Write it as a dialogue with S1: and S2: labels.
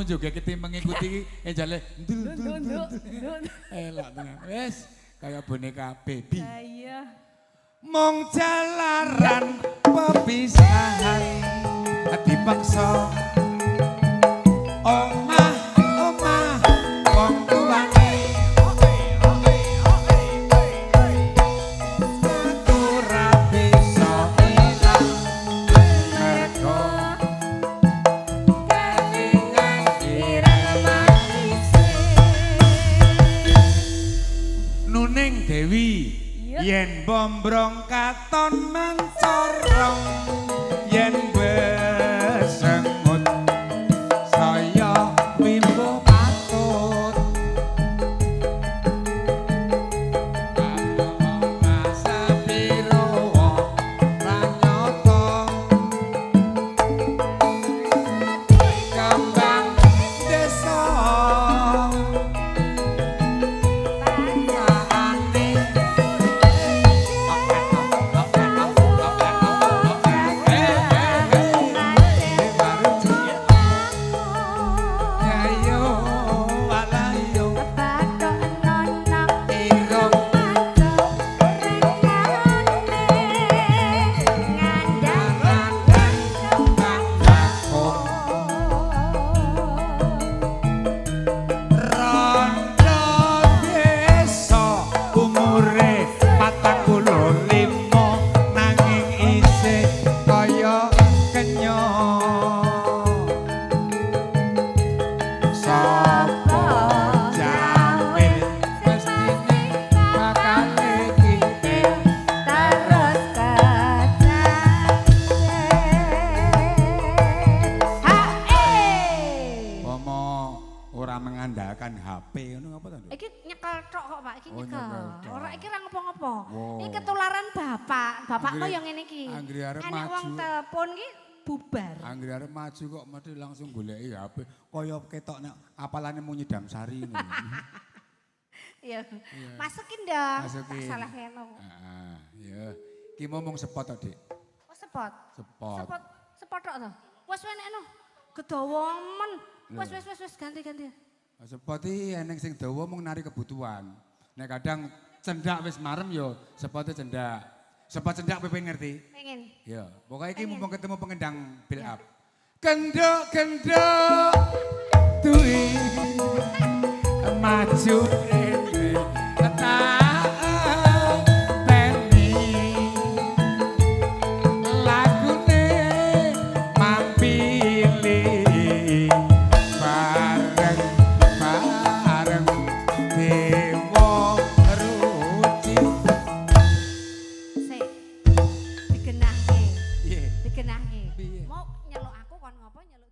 S1: juga kita mengikuti jalan elok tenan wes kayak boneka baby.
S2: Iya.
S1: mung jalaran pepisahan dipaksa omah wong tuane ora bisa ilang mergo kelingan irama Nuning Dewi yen bombrong katon mencorong yen besengut saya wimbo patut masa piro ranyata kembang desa mengandalkan HP ngono apa to?
S2: Iki nyekel tok kok Pak, iki nyekel.
S1: Nyekel.
S2: Ora iki ra ngopo-ngopo.
S1: Wow.
S2: Iki ketularan bapak. Bapakku yang ngene iki.
S1: Anggere arep
S2: Enek
S1: maju.
S2: wong telepon iki bubar.
S1: Anggere arep maju kok mesti langsung goleki HP. Kaya ketok nek apalane mung nyidam sari ngono.
S2: Iya. Masukin dong.
S1: Masukin.
S2: Tak salah keno.
S1: Heeh, ya. Ki momong sepot to, Dik.
S2: Oh sepot.
S1: Sepot.
S2: Sepot tok to. Wes enekno. Gedawa men. Wes ganti.
S1: Sepot iki eneng sing dawa mung nari kebutuhan. Nek kadang cendak wis marem yo sepote cendak. Sepot cendak pepen ngerti?
S2: Pengen.
S1: Ya, pokoknya iki
S2: Pengen.
S1: mumpung ketemu pengendang build up. Kendok duwi maju rene teni lagune mampili bareng dewa ruci.
S2: Sik. Digenahke.
S1: Piye?
S2: Digenahke.
S1: Piye?
S2: Mau nyeluk aku kon ngopo nyeluk